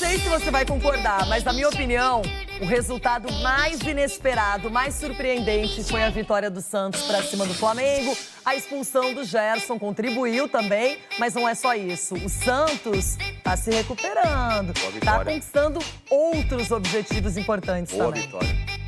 Não sei se você vai concordar, mas na minha opinião, o resultado mais inesperado, mais surpreendente foi a vitória do Santos para cima do Flamengo. A expulsão do Gerson contribuiu também, mas não é só isso. O Santos está se recuperando, está conquistando outros objetivos importantes também. Vitória.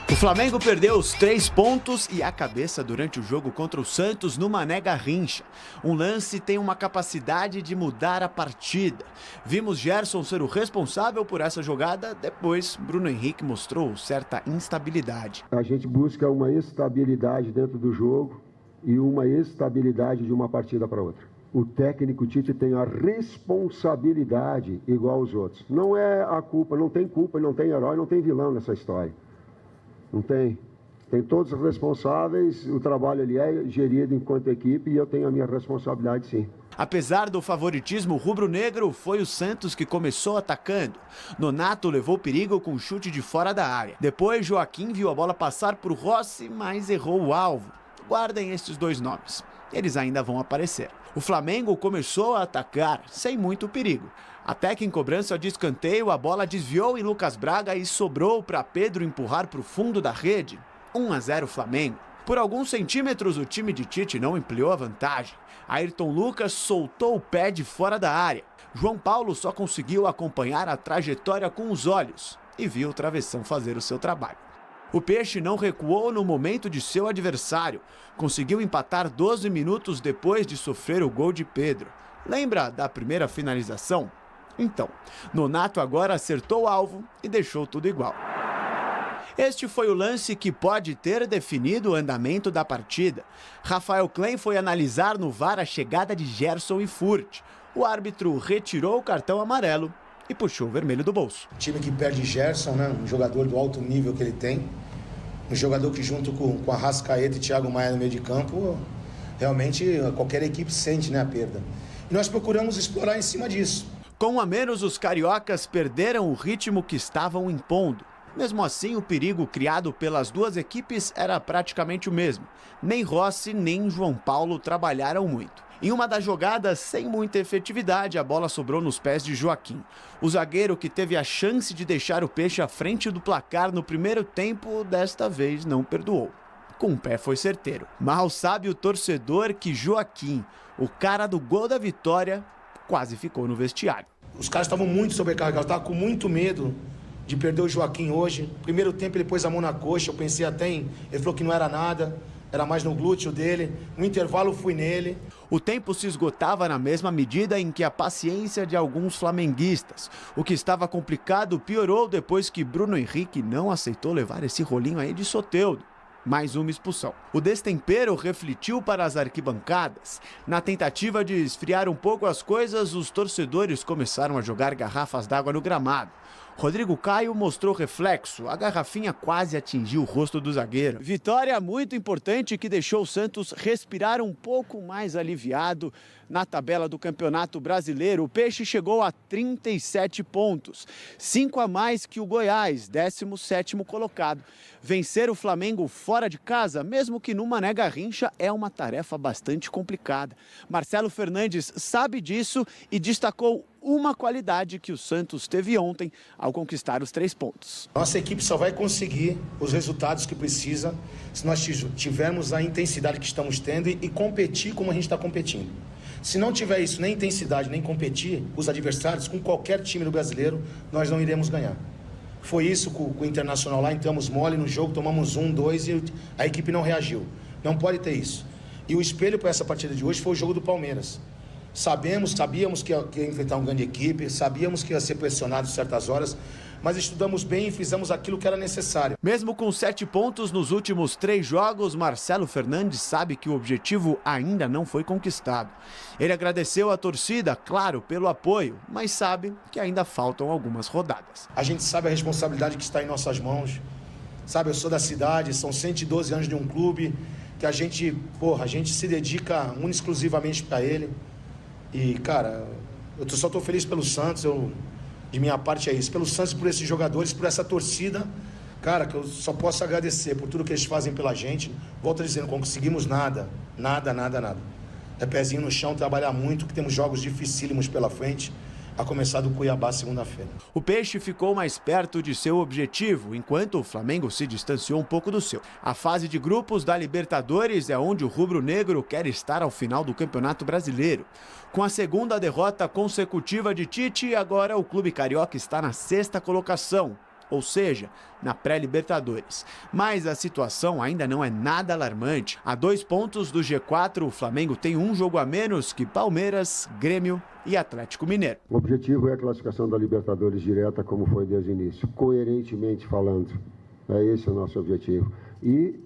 O Flamengo perdeu os 3 pontos e a cabeça durante o jogo contra o Santos no Mané Garrincha. Um lance tem uma capacidade de mudar a partida. Vimos Gerson ser o responsável por essa jogada, depois Bruno Henrique mostrou certa instabilidade. A gente busca uma estabilidade dentro do jogo e uma estabilidade de uma partida para outra. O técnico Tite tem a responsabilidade igual aos outros. Não é a culpa, não tem culpa, não tem herói, não tem vilão nessa história. Não tem. Tem todos os responsáveis, o trabalho ali é gerido enquanto equipe e eu tenho a minha responsabilidade sim. Apesar do favoritismo rubro-negro, foi o Santos que começou atacando. Nonato levou perigo com um chute de fora da área. Depois, Joaquim viu a bola passar por Rossi, mas errou o alvo. Guardem estes 2 nomes. Eles ainda vão aparecer. O Flamengo começou a atacar, sem muito perigo. Até que em cobrança de escanteio, a bola desviou em Lucas Braga e sobrou para Pedro empurrar para o fundo da rede. 1-0 Flamengo. Por alguns centímetros, o time de Tite não ampliou a vantagem. Ayrton Lucas soltou o pé de fora da área. João Paulo só conseguiu acompanhar a trajetória com os olhos e viu o travessão fazer o seu trabalho. O Peixe não recuou no momento de seu adversário. Conseguiu empatar 12 minutos depois de sofrer o gol de Pedro. Lembra da primeira finalização? Então, Nonato agora acertou o alvo e deixou tudo igual. Este foi o lance que pode ter definido o andamento da partida. Rafael Klein foi analisar no VAR a chegada de Gerson e Furt. O árbitro retirou o cartão amarelo e puxou o vermelho do bolso. O time que perde Gerson, né, um jogador do alto nível que ele tem, um jogador que junto com Arrascaeta e Thiago Maia no meio de campo, realmente qualquer equipe sente, né, a perda. E nós procuramos explorar em cima disso. Com 1 a menos, os cariocas perderam o ritmo que estavam impondo. Mesmo assim, o perigo criado pelas duas equipes era praticamente o mesmo. Nem Rossi nem João Paulo trabalharam muito. Em uma das jogadas, sem muita efetividade, a bola sobrou nos pés de Joaquim. O zagueiro que teve a chance de deixar o Peixe à frente do placar no primeiro tempo, desta vez não perdoou. Com o pé foi certeiro. Mal sabe o torcedor que Joaquim, o cara do gol da vitória, quase ficou no vestiário. Os caras estavam muito sobrecarregados, estavam com muito medo de perder o Joaquim hoje. Primeiro tempo ele pôs a mão na coxa, eu pensei até em... Ele falou que não era nada, era mais no glúteo dele. No intervalo fui nele. O tempo se esgotava na mesma medida em que a paciência de alguns flamenguistas. O que estava complicado piorou depois que Bruno Henrique não aceitou levar esse rolinho aí de Soteldo. Mais uma expulsão. O destempero refletiu para as arquibancadas. Na tentativa de esfriar um pouco as coisas, os torcedores começaram a jogar garrafas d'água no gramado. Rodrigo Caio mostrou reflexo, a garrafinha quase atingiu o rosto do zagueiro. Vitória muito importante que deixou o Santos respirar um pouco mais aliviado na tabela do Campeonato Brasileiro. O Peixe chegou a 37 pontos, 5 a mais que o Goiás, 17º colocado. Vencer o Flamengo fora de casa, mesmo que no Mané Garrincha, é uma tarefa bastante complicada. Marcelo Fernandes sabe disso e destacou uma qualidade que o Santos teve ontem ao conquistar os 3 pontos. Nossa equipe só vai conseguir os resultados que precisa se nós tivermos a intensidade que estamos tendo e competir como a gente está competindo. Se não tiver isso, nem intensidade, nem competir, os adversários, com qualquer time do brasileiro, nós não iremos ganhar. Foi isso com o Internacional lá, entramos mole no jogo, tomamos 1, 2 e a equipe não reagiu. Não pode ter isso. E o espelho para essa partida de hoje foi o jogo do Palmeiras. Sabíamos que ia enfrentar uma grande equipe, sabíamos que ia ser pressionado em certas horas, mas estudamos bem e fizemos aquilo que era necessário. Mesmo com 7 pontos nos últimos 3 jogos, Marcelo Fernandes sabe que o objetivo ainda não foi conquistado. Ele agradeceu à torcida, claro, pelo apoio, mas sabe que ainda faltam algumas rodadas. A gente sabe a responsabilidade que está em nossas mãos. Sabe, eu sou da cidade, são 112 anos de um clube que a gente se dedica única e exclusivamente para ele. E, cara, eu só estou feliz pelo Santos, de minha parte é isso. Pelo Santos, por esses jogadores, por essa torcida, cara, que eu só posso agradecer por tudo que eles fazem pela gente. Volto a dizer, não conseguimos nada. É pezinho no chão, trabalhar muito, que temos jogos dificílimos pela frente. a começar do Cuiabá segunda-feira. O Peixe ficou mais perto de seu objetivo, enquanto o Flamengo se distanciou um pouco do seu. A fase de grupos da Libertadores é onde o rubro-negro quer estar ao final do Campeonato Brasileiro. Com a segunda derrota consecutiva de Tite, agora o clube carioca está na 6ª colocação, ou seja, na pré-Libertadores. Mas a situação ainda não é nada alarmante. A 2 pontos do G4, o Flamengo tem um jogo a menos que Palmeiras, Grêmio e Atlético Mineiro. O objetivo é a classificação da Libertadores direta, como foi desde o início, coerentemente falando. Esse é o nosso objetivo. E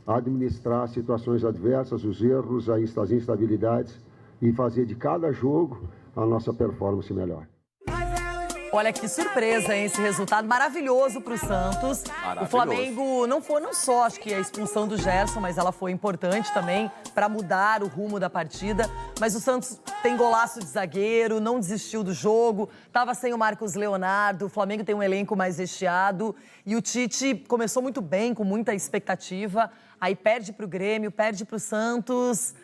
administrar situações adversas, os erros, as instabilidades e fazer de cada jogo a nossa performance melhor. Olha que surpresa, hein? Esse resultado maravilhoso para o Santos. O Flamengo não só, acho que a expulsão do Gerson, mas ela foi importante também para mudar o rumo da partida. Mas o Santos tem golaço de zagueiro, não desistiu do jogo, estava sem o Marcos Leonardo, o Flamengo tem um elenco mais recheado e o Tite começou muito bem, com muita expectativa, aí perde para o Grêmio, perde para o Santos.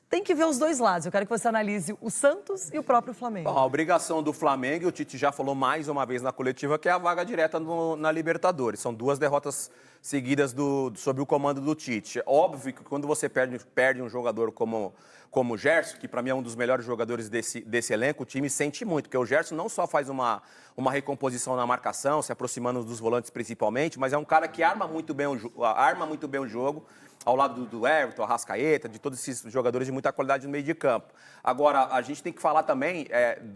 Tem que ver os dois lados. Eu quero que você analise o Santos e o próprio Flamengo. Bom, a obrigação do Flamengo, e o Tite já falou mais uma vez na coletiva, que é a vaga direta na Libertadores. São 2 derrotas seguidas sob o comando do Tite. Óbvio que quando você perde um jogador como o Gerson, que para mim é um dos melhores jogadores desse elenco, o time sente muito, porque o Gerson não só faz uma recomposição na marcação, se aproximando dos volantes principalmente, mas é um cara que arma muito bem o jogo, ao lado do Everton, Arrascaeta, de todos esses jogadores de muita qualidade no meio de campo. Agora, a gente tem que falar também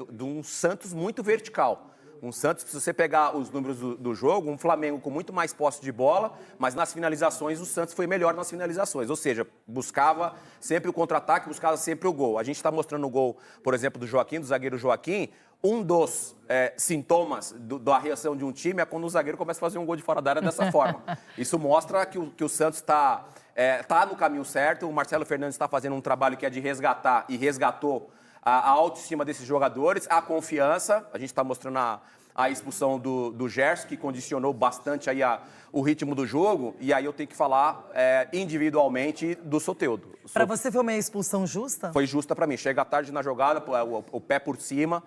de um Santos muito vertical. Um Santos, se você pegar os números do jogo, um Flamengo com muito mais posse de bola, mas nas finalizações o Santos foi melhor nas finalizações. Ou seja, buscava sempre o contra-ataque, buscava sempre o gol. A gente está mostrando o gol, por exemplo, do zagueiro Joaquim. Um dos sintomas da reação de um time é quando o zagueiro começa a fazer um gol de fora da área dessa forma. Isso mostra que o Santos está no caminho certo. O Marcelo Fernandes está fazendo um trabalho que é de resgatar e resgatou a autoestima desses jogadores, a confiança. A gente está mostrando a expulsão do Gerson, que condicionou bastante aí o ritmo do jogo. E aí eu tenho que falar individualmente do Soteldo. Para você foi uma expulsão justa? Foi justa para mim. Chega tarde na jogada, o pé por cima.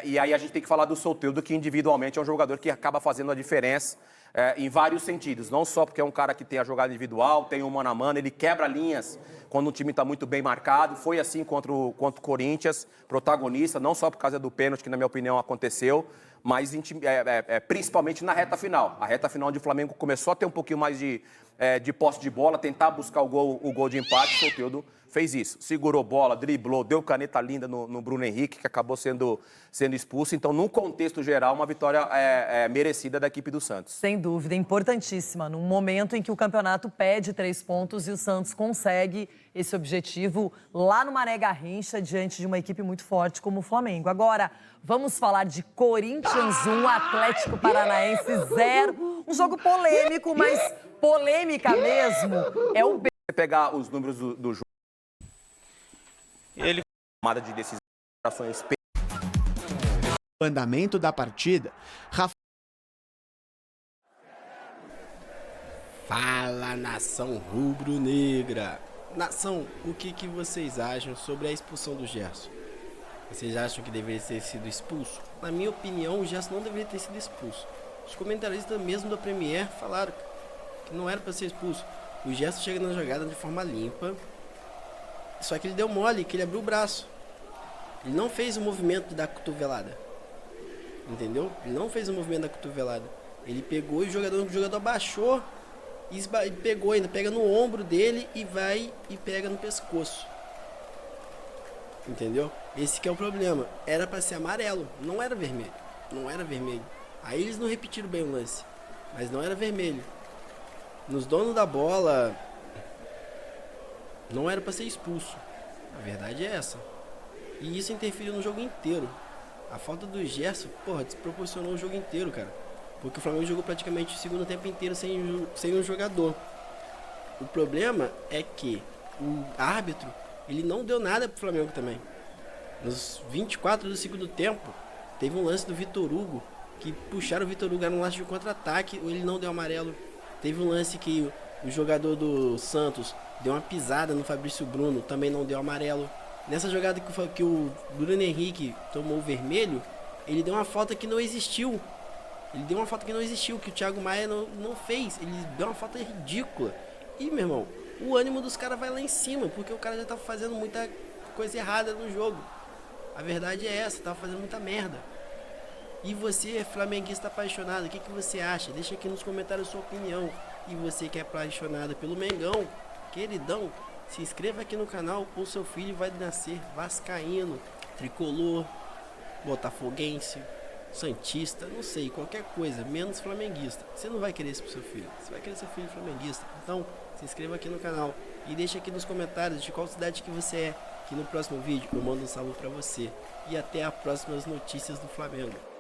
E aí a gente tem que falar do Soteldo, que individualmente é um jogador que acaba fazendo a diferença em vários sentidos. Não só porque é um cara que tem a jogada individual, tem o mano a mano, ele quebra linhas quando o time está muito bem marcado. Foi assim contra o Corinthians, protagonista, não só por causa do pênalti, que na minha opinião aconteceu, mas principalmente na reta final. A reta final onde o Flamengo começou a ter um pouquinho mais de posse de bola, tentar buscar o gol de empate, o Soteldo fez isso. Segurou bola, driblou, deu caneta linda no Bruno Henrique, que acabou sendo expulso. Então, num contexto geral, uma vitória merecida da equipe do Santos. Sem dúvida, importantíssima. Num momento em que o campeonato pede 3 pontos e o Santos consegue esse objetivo lá no Mané Garrincha, diante de uma equipe muito forte como o Flamengo. Agora, vamos falar de Corinthians 1, Atlético Paranaense 0. Um jogo polêmico, mas polêmica mesmo é o... Você pegar os números do jogo, ele tomada de decisões. O andamento da partida, Fala, nação rubro-negra! Nação, o que vocês acham sobre a expulsão do Gerson? Vocês acham que deveria ter sido expulso? Na minha opinião, o Gerson não deveria ter sido expulso. Os comentaristas mesmo da Premier falaram que não era para ser expulso. O Gerson chega na jogada de forma limpa, só que ele deu mole, que ele abriu o braço. Ele não fez o movimento da cotovelada. Entendeu? Ele não fez o movimento da cotovelada. Ele pegou e o jogador abaixou e pegou ainda, pega no ombro dele e vai e pega no pescoço. Entendeu? Esse que é o problema. Era para ser amarelo, não era vermelho. Não era vermelho. Aí eles não repetiram bem o lance, mas não era vermelho. Nos donos da bola, não era para ser expulso. A verdade é essa. E isso interferiu no jogo inteiro. A falta do Gerson, desproporcionou o jogo inteiro, cara. Porque o Flamengo jogou praticamente o segundo tempo inteiro sem um jogador. O problema é que o árbitro, ele não deu nada pro Flamengo também. Nos 24 do segundo tempo, teve um lance do Vitor Hugo, que puxaram o Vitor Hugo, era um lance de contra-ataque, ele não deu amarelo. Teve um lance que o jogador do Santos deu uma pisada no Fabrício Bruno, também não deu amarelo. Nessa jogada que o Bruno Henrique tomou o vermelho, ele deu uma falta que não existiu. Que o Thiago Maia não fez. Ele deu uma falta ridícula. E, meu irmão, o ânimo dos caras vai lá em cima, porque o cara já tá fazendo muita coisa errada no jogo. A verdade é essa, tá fazendo muita merda. E você, flamenguista apaixonado, o que você acha? Deixa aqui nos comentários a sua opinião. E você que é apaixonado pelo Mengão, queridão, se inscreva aqui no canal, ou seu filho vai nascer vascaíno, tricolor, botafoguense, santista, não sei, qualquer coisa, menos flamenguista. Você não vai querer isso pro seu filho, você vai querer seu filho flamenguista. Então, se inscreva aqui no canal e deixa aqui nos comentários de qual cidade que você é, que no próximo vídeo eu mando um salve pra você. E até as próximas notícias do Flamengo.